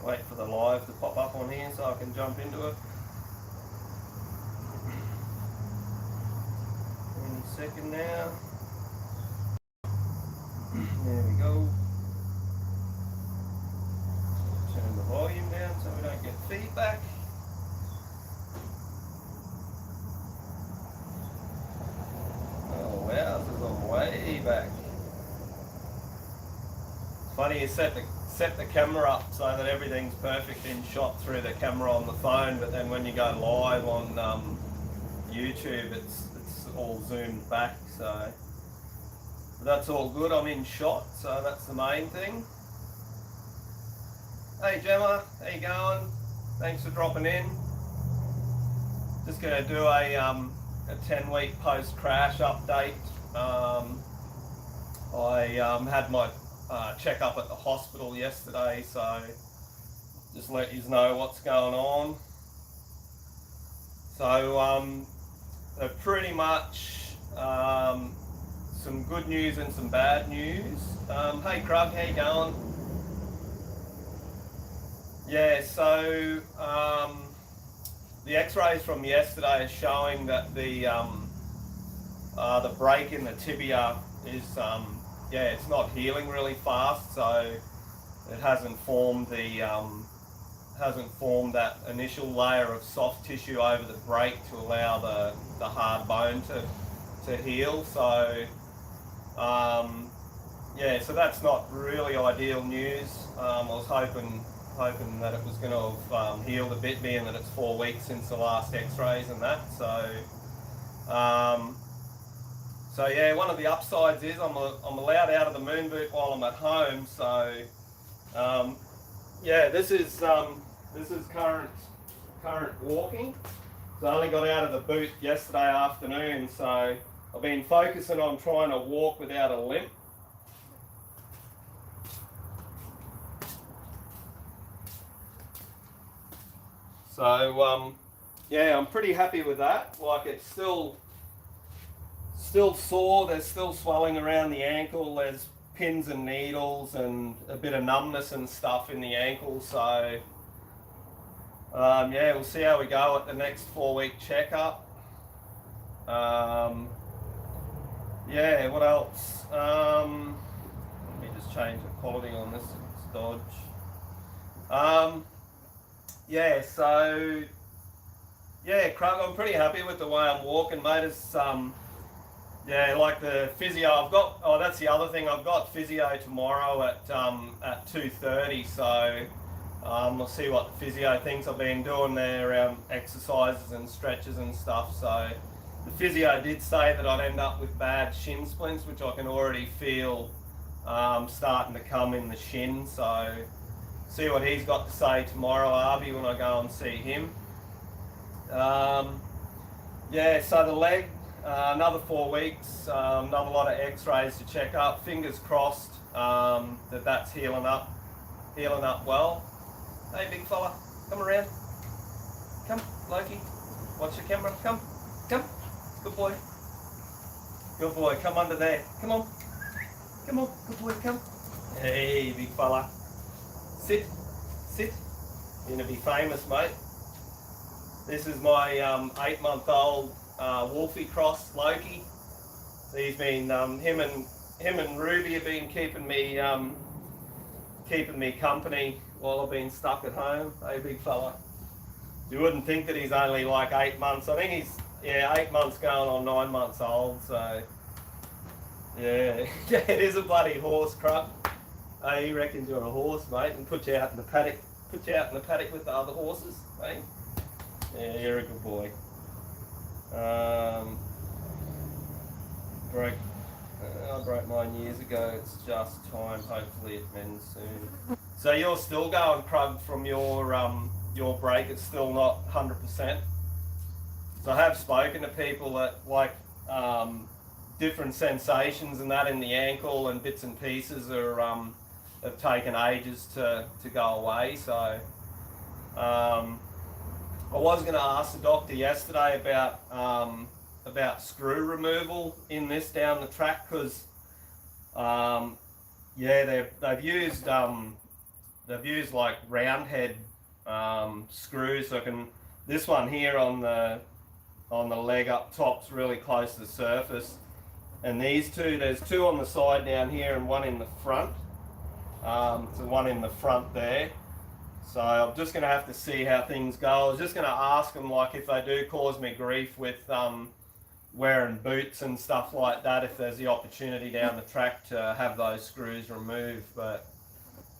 Wait for the live to pop up on here so I can jump into it. Any second now. There we go. Turn the volume down so we don't get feedback. Oh wow, this is on way back. It's funny you set the camera up so that everything's perfect in shot through the camera on the phone, but then when you go live on YouTube, it's all zoomed back. So that's all good. I'm in shot, so that's the main thing. Hey Gemma, how you going? Thanks for dropping in. Just going to do a 10-week post-crash update. I had my check-up at the hospital yesterday, so just let you know what's going on. So pretty much some good news and some bad news. Hey Creb, how you going? Yeah, so the x-rays from yesterday are showing that the break in the tibia is it's not healing really fast, so it hasn't formed that initial layer of soft tissue over the break to allow the hard bone to heal. So so that's not really ideal news. I was hoping that it was going to have healed a bit, being that it's 4 weeks since the last x-rays and that. So yeah, one of the upsides is I'm allowed out of the moon boot while I'm at home. So this is current walking. So I only got out of the boot yesterday afternoon, so I've been focusing on trying to walk without a limp. So I'm pretty happy with that. Like, it's still sore, there's still swelling around the ankle, there's pins and needles and a bit of numbness and stuff in the ankle. So we'll see how we go at the next 4-week checkup. What else? Let me just change the quality on this, it's dodge. Creb, I'm pretty happy with the way I'm walking, mate. It's like the physio, that's the other thing, I've got physio tomorrow at 2:30, so we'll see what the physio thinks. I've been doing their exercises and stretches and stuff, so the physio did say that I'd end up with bad shin splints, which I can already feel starting to come in the shin, so see what he's got to say tomorrow, Arby, when I go and see him. So the leg, another 4 weeks, another lot of x-rays to check up. Fingers crossed that's healing up well. Hey big fella, come around. Come, Loki. Watch the camera. Come. Good boy. Good boy, come under there. Come on. Good boy, come. Hey big fella. Sit. You're going to be famous, mate. This is my 8-month-old Wolfie Cross Loki. He's been him and Ruby have been keeping me company while I've been stuck at home. Hey big fella. You wouldn't think that he's only like 8 months. I think he's 8 months going on 9 months old. So it is a bloody horse, Creb. He reckons you're a horse, mate, and put you out in the paddock. With the other horses, mate. Yeah, you're a good boy. I broke mine years ago. It's just time. Hopefully it mends soon. So you're still going, Creb, from your break. It's still not 100%. So I have spoken to people that like different sensations and that in the ankle and bits and pieces are have taken ages to go away. So I was going to ask the doctor yesterday about screw removal in this down the track, because they've used they've used like round head screws. So this one here on the leg up top's really close to the surface, and these two, there's two on the side down here and one in the front. So one in the front there. So I'm just going to have to see how things go. I was just going to ask them, like, if they do cause me grief with wearing boots and stuff like that, if there's the opportunity down the track to have those screws removed. But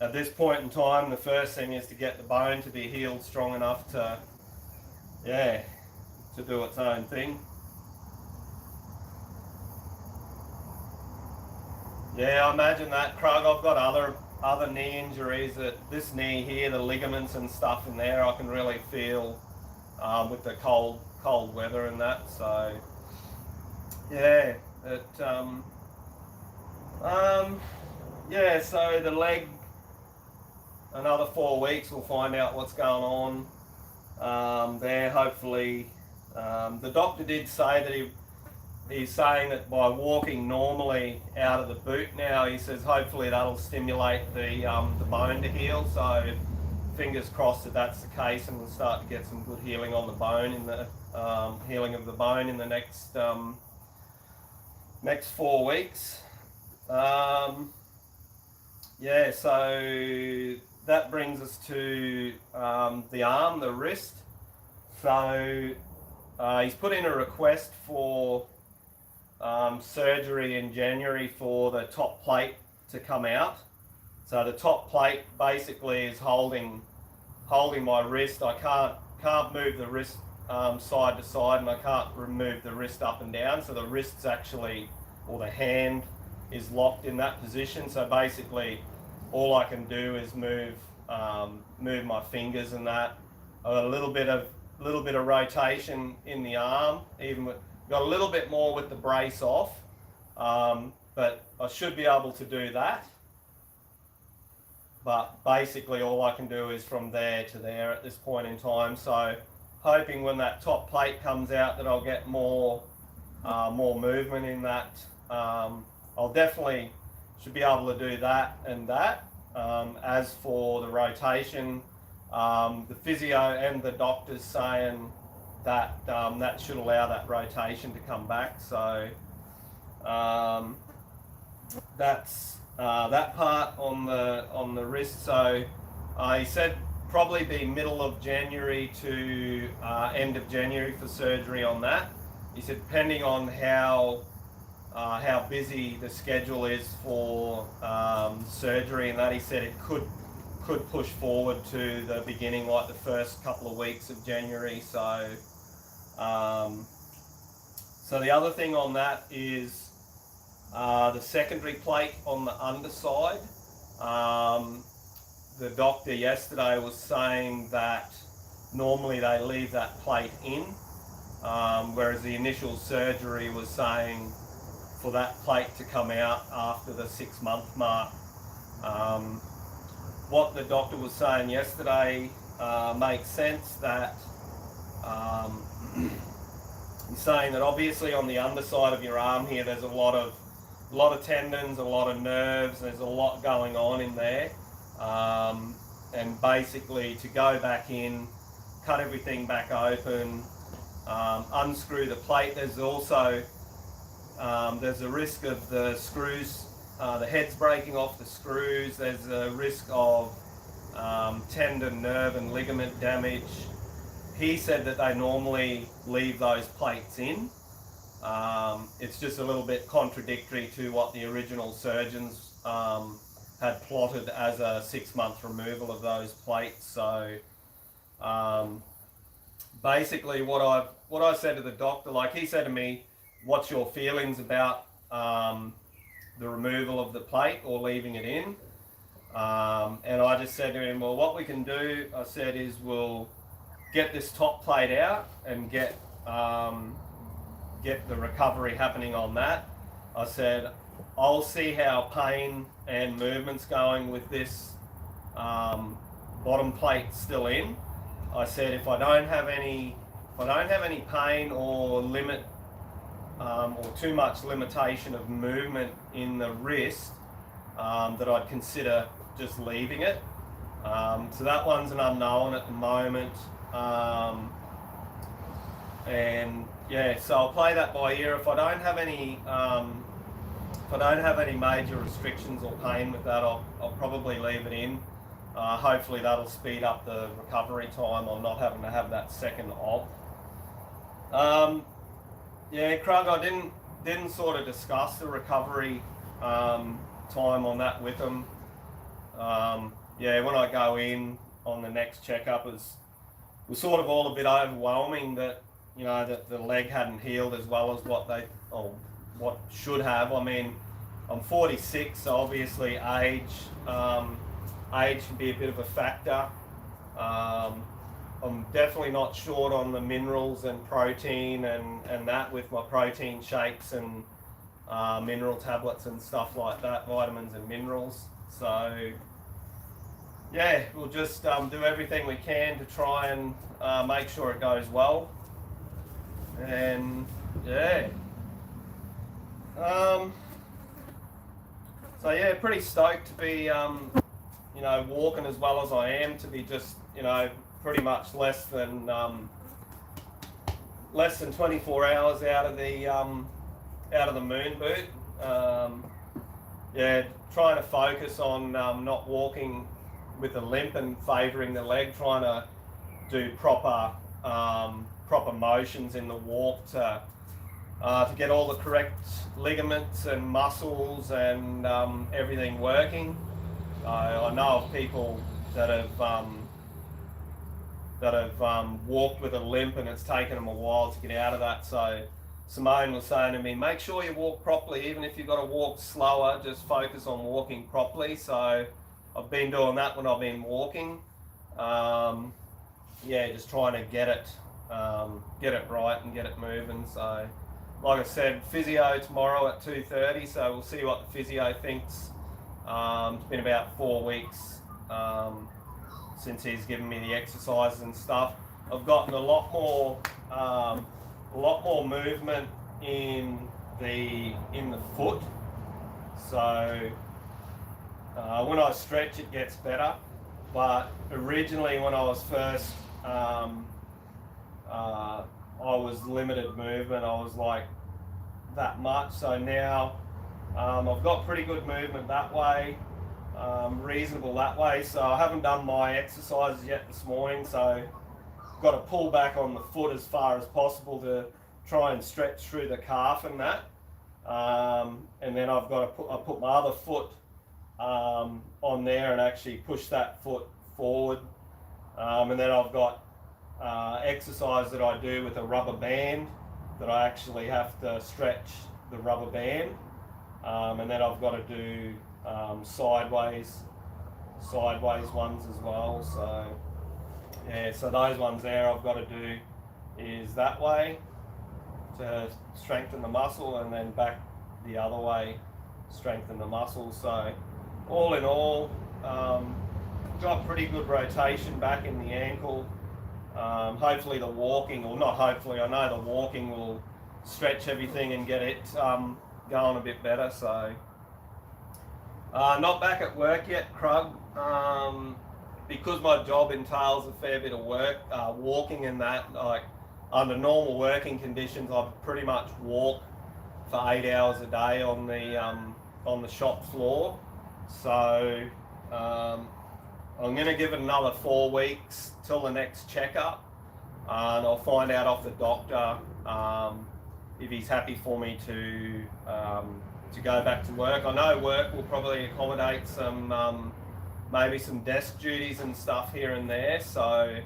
at this point in time, the first thing is to get the bone to be healed strong enough to, yeah, to do its own thing. Yeah, I imagine that, Krug. I've got other knee injuries. That this knee here, the ligaments and stuff in there, I can really feel with the cold weather and that. So yeah, yeah. So the leg, another 4 weeks, we'll find out what's going on there. Hopefully, the doctor did say that he's saying that by walking normally out of the boot now, he says hopefully that'll stimulate the bone to heal. So fingers crossed that that's the case, and we'll start to get some good healing on the bone in the healing of the bone in the next 4 weeks. Yeah, so that brings us to the arm, the wrist. So he's put in a request for surgery in January for the top plate to come out. So the top plate basically is holding my wrist. I can't move the wrist side to side, and I can't remove the wrist up and down. So the wrist's actually, or the hand is locked in that position. So basically all I can do is move my fingers and that. I've got a little bit of rotation in the arm, got a little bit more with the brace off, but I should be able to do that. But basically all I can do is from there to there at this point in time. So hoping when that top plate comes out that I'll get more movement in that. I'll definitely should be able to do that and that. As for the rotation, the physio and the doctor's saying that that should allow that rotation to come back. So that's that part on the wrist. So he said probably be middle of January to end of January for surgery on that. He said depending on how busy the schedule is for surgery and that, he said it could push forward to the beginning, like the first couple of weeks of January. So so the other thing on that is the secondary plate on the underside. The doctor yesterday was saying that normally they leave that plate in, whereas the initial surgery was saying for that plate to come out after the 6-month mark. What the doctor was saying yesterday makes sense, that he's saying that obviously on the underside of your arm here there's a lot of tendons, a lot of nerves, there's a lot going on in there, and basically to go back in, cut everything back open, unscrew the plate. There's also there's a risk of the screws, the heads breaking off the screws. There's a risk of tendon, nerve and ligament damage. He said that they normally leave those plates in. It's just a little bit contradictory to what the original surgeons had plotted as a 6-month removal of those plates. So basically what I said to the doctor, like he said to me, what's your feelings about the removal of the plate or leaving it in? And I just said to him, well, what we can do, I said, is we'll get this top plate out and get the recovery happening on that. I said, I'll see how pain and movement's going with this bottom plate still in. I said, if I don't have any pain or limit or too much limitation of movement in the wrist, that I'd consider just leaving it. So that one's an unknown at the moment. And yeah, so I'll play that by ear. If I don't have any major restrictions or pain with that, I'll probably leave it in. Hopefully that'll speed up the recovery time on not having to have that second op. Yeah, Krug, I didn't sort of discuss the recovery time on that with them. Yeah, when I go in on the next checkup, it was sort of all a bit overwhelming that, you know, that the leg hadn't healed as well as what should have. I mean, I'm 46, so obviously age can be a bit of a factor. I'm definitely not short on the minerals and protein and that with my protein shakes and mineral tablets and stuff like that, vitamins and minerals. So yeah, we'll just do everything we can to try and make sure it goes well. And yeah. So yeah, pretty stoked to be, you know, walking as well as I am, to be just, you know, pretty much less than 24 hours out of the moon boot. Yeah, trying to focus on not walking with a limp and favouring the leg, trying to do proper motions in the walk to get all the correct ligaments and muscles and everything working. I know of people that have walked with a limp and it's taken them a while to get out of that. So Simone was saying to me, make sure you walk properly, even if you've got to walk slower, just focus on walking properly. So I've been doing that when I've been walking. Yeah, just trying to get it right and get it moving. So like I said, physio tomorrow at 2:30, so we'll see what the physio thinks. It's been about 4 weeks since he's given me the exercises and stuff. I've gotten a lot more movement in the foot. So when I stretch, it gets better. But originally, when I was first, I was limited movement. I was like that much. So now I've got pretty good movement that way, reasonable that way. So I haven't done my exercises yet this morning. So I've got to pull back on the foot as far as possible to try and stretch through the calf and that. And then I've got to put my other foot on there and actually push that foot forward. And then I've got exercise that I do with a rubber band that I actually have to stretch the rubber band. And then I've got to do sideways ones as well. So yeah, so those ones there I've got to do is that way to strengthen the muscle, and then back the other way, strengthen the muscle. So all in all, got pretty good rotation back in the ankle. Hopefully the walking, or not hopefully, I know the walking will stretch everything and get it going a bit better. So not back at work yet, Krug, because my job entails a fair bit of work, walking and that. Like under normal working conditions, I pretty much walk for 8 hours a day on the shop floor. So I'm going to give it another 4 weeks till the next checkup, and I'll find out off the doctor if he's happy for me to go back to work. I know work will probably accommodate some maybe some desk duties and stuff here and there. So,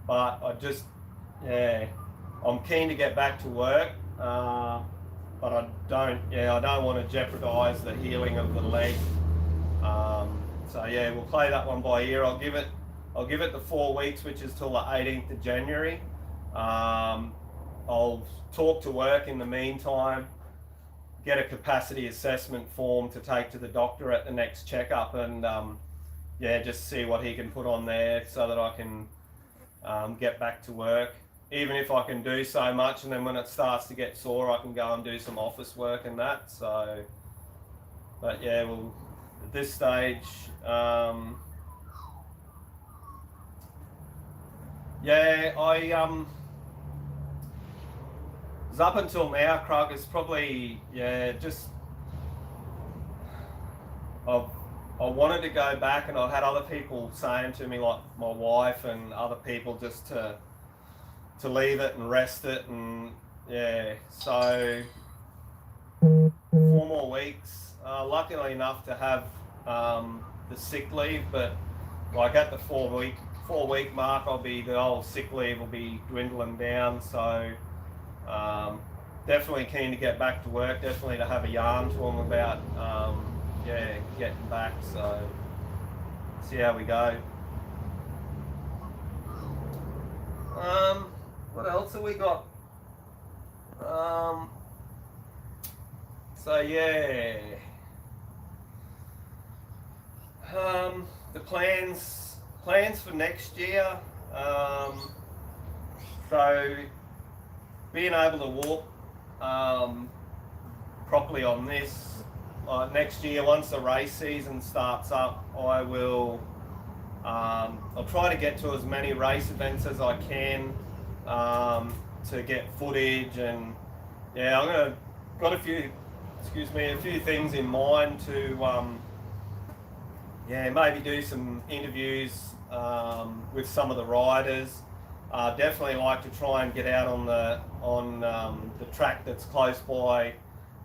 but I'm keen to get back to work, but I don't want to jeopardise the healing of the leg. So yeah, we'll play that one by ear. I'll give it the 4 weeks, which is till the 18th of January. I'll talk to work in the meantime, get a capacity assessment form to take to the doctor at the next checkup, and just see what he can put on there so that I can get back to work. Even if I can do so much, and then when it starts to get sore, I can go and do some office work and that. So, but yeah, at this stage, Yeah, I was up until now, Krug is probably, yeah, just I've I wanted to go back, and I've had other people saying to me, like my wife and other people, just to leave it and rest it, and yeah, so 4 more weeks. Luckily enough to have the sick leave, but like at the 4 week mark, the old sick leave will be dwindling down. So um, definitely keen to get back to work. Definitely to have a yarn to them about getting back. So see how we go. What else have we got? So yeah, the plans for next year. So being able to walk properly on this next year, once the race season starts up, I will. I'll try to get to as many race events as I can to get footage, and yeah, got a few things in mind to maybe do some interviews with some of the riders. Definitely like to try and get out on the track that's close by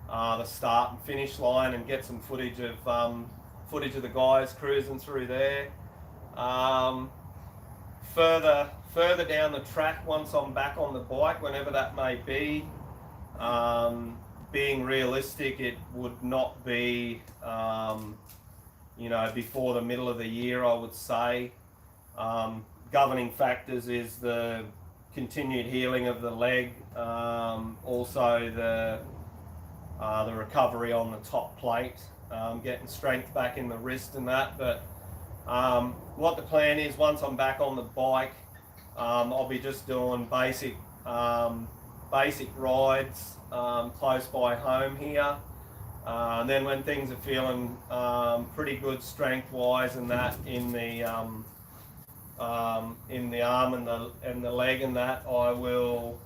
the start and finish line, and get some footage of the guys cruising through there. Further down the track, once I'm back on the bike, whenever that may be, being realistic, it would not be before the middle of the year, I would say. Governing factors is the continued healing of the leg, also the recovery on the top plate, getting strength back in the wrist and that. But what the plan is, once I'm back on the bike, I'll be just doing basic rides close by home here. And then when things are feeling pretty good strength-wise and that in the arm and the leg and that, I'll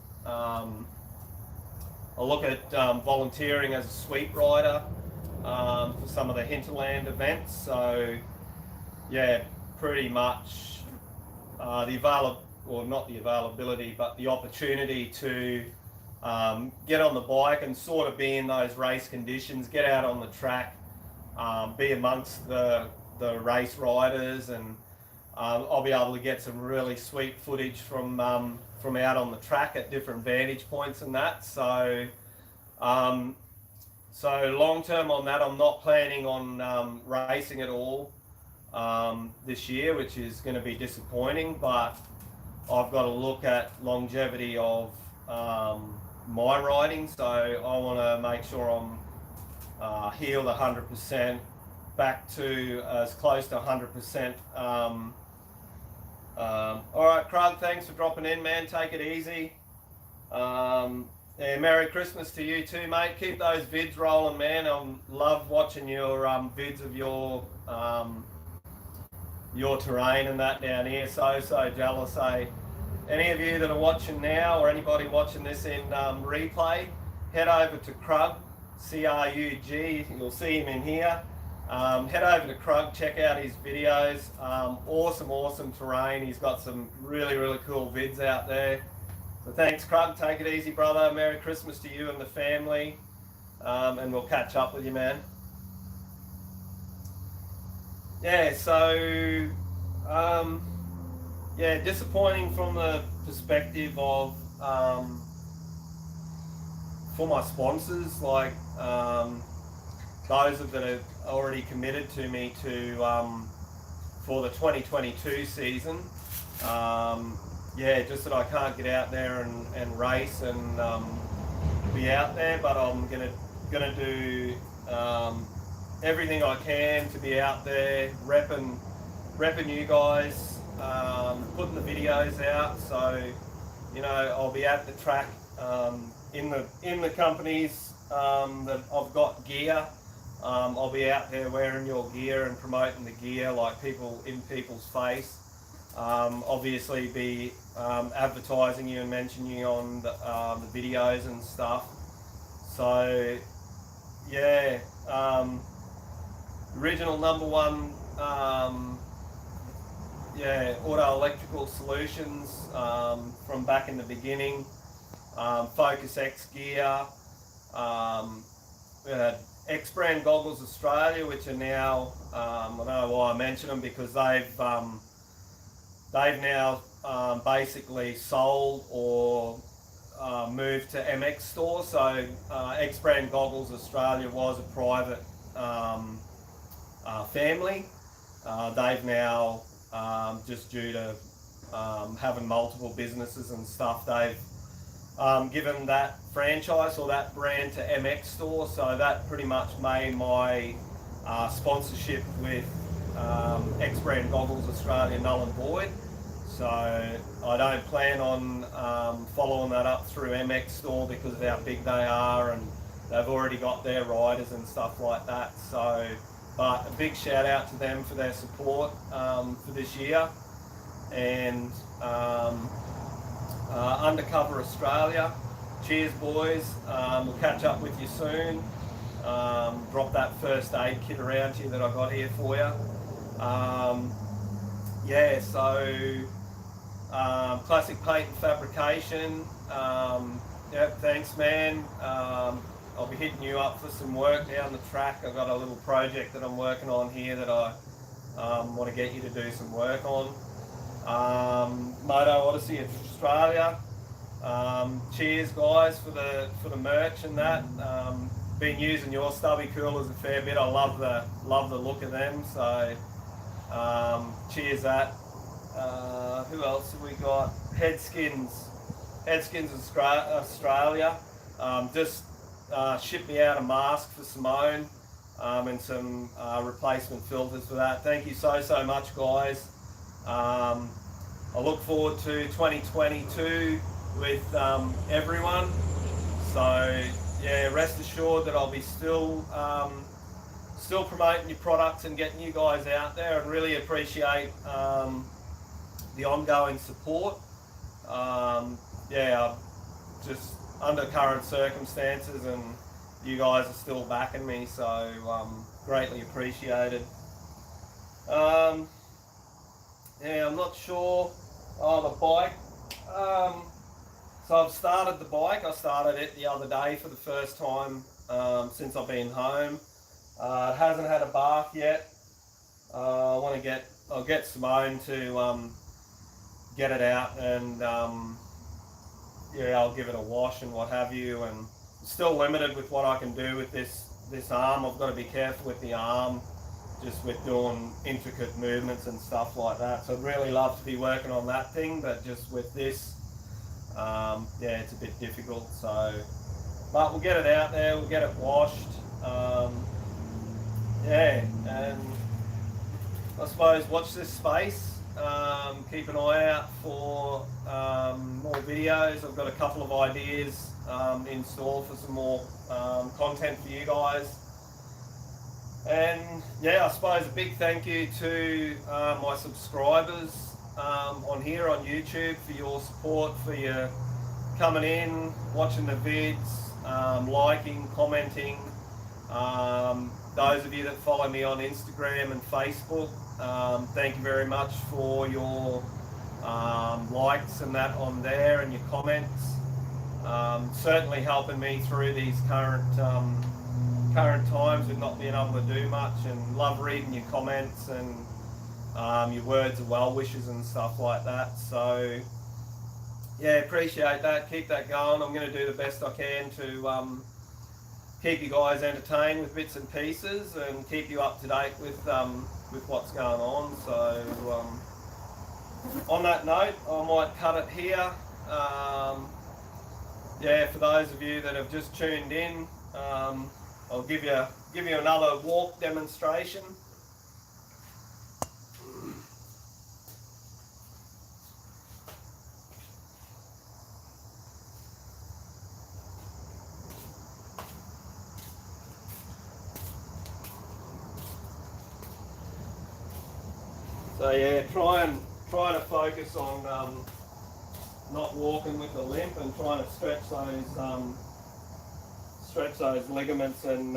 look at volunteering as a sweep rider for some of the hinterland events. So yeah, pretty much not the availability, but the opportunity to get on the bike and sort of be in those race conditions, get out on the track, be amongst the race riders, and I'll be able to get some really sweet footage from out on the track at different vantage points and that. So long term on that, I'm not planning on racing at all this year, which is going to be disappointing, but I've got to look at longevity of my riding. So I want to make sure I'm healed 100%, back to as close to 100%. All right, Krug, thanks for dropping in, man. Take it easy. Merry Christmas to you too, mate. Keep those vids rolling, man. I love watching your vids of your terrain and that down here. So jealous. Any of you that are watching now, or anybody watching this in replay, head over to Creb, C-R-U-G. You'll see him in here. Head over to Creb, check out his videos. Awesome terrain. He's got some really cool vids out there. So thanks, Creb. Take it easy, brother. Merry Christmas to you and the family. And we'll catch up with you, man. Yeah, so disappointing from the perspective of for my sponsors, like those that have already committed to me to for the 2022 season. Just that I can't get out there and race and be out there, but I'm gonna do everything I can to be out there repping you guys, putting the videos out. So I'll be at the track in the companies that I've got gear. I'll be out there wearing your gear and promoting the gear like in people's face. obviously be advertising you and mentioning you on the videos and stuff. So yeah, original #1 auto electrical solutions from back in the beginning. Focus X gear. We had X brand goggles Australia, which are now I don't know why I mention them, because they've now basically sold or moved to MX store. So X brand goggles Australia was a private family. They've now just due to having multiple businesses and stuff, they've given that franchise or that brand to MX store. So that pretty much made my sponsorship with X brand goggles Australia null and void. So I don't plan on following that up through MX store because of how big they are, and they've already got their riders and stuff like that. So, but a big shout out to them for their support for this year. And Undercover Australia, cheers boys, we'll catch up with you soon. Drop that first aid kit around to you that I got here for you. Yeah, so Classic Paint and Fabrication, yep, thanks man. I'll be hitting you up for some work down the track. I've got a little project that I'm working on here that I want to get you to do some work on. Moto Odyssey of Australia, cheers guys for the merch and that. Been using your stubby coolers a fair bit. I love the look of them. So cheers that. Who else have we got? Headskins Australia. Just shipped me out a mask for Simone and some replacement filters for that. Thank you so much guys. I look forward to 2022 with everyone. So yeah, rest assured that I'll be still promoting your products and getting you guys out there, and really appreciate the ongoing support. Yeah, just under current circumstances, and you guys are still backing me, so greatly appreciated. Yeah, I'm not sure. Oh, the bike. So I've started the bike. I started it the other day for the first time since I've been home. It hasn't had a bath yet. I'll get Simone to get it out, and yeah, I'll give it a wash and what have you. And still limited with what I can do with this arm. I've got to be careful with the arm, just with doing intricate movements and stuff like that. So I'd really love to be working on that thing, but just with this, yeah, it's a bit difficult. So, but we'll get it out there, we'll get it washed. Yeah, and I suppose watch this space. Keep an eye out for more videos. I've got a couple of ideas in store for some more content for you guys. And yeah, I suppose a big thank you to my subscribers on here on YouTube for your support, for your coming in, watching the vids, liking, commenting. Those of you that follow me on Instagram and Facebook, thank you very much for your likes and that on there, and your comments. Certainly helping me through these current times with not being able to do much, and love reading your comments and your words of well wishes and stuff like that. So yeah, appreciate that. Keep that going. I'm going to do the best I can to keep you guys entertained with bits and pieces, and keep you up to date with what's going on. So on that note, I might cut it here. Yeah, for those of you that have just tuned in, I'll give you another walk demonstration. So yeah, try and trying to focus on not walking with a limp and trying to stretch those ligaments and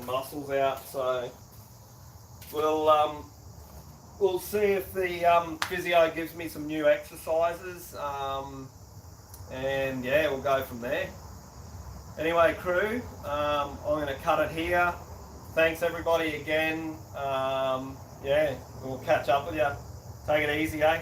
muscles out. So we'll see if the physio gives me some new exercises, and yeah, we'll go from there. Anyway, crew, I'm going to cut it here. Thanks everybody again. Yeah, we'll catch up with you. Take it easy, eh?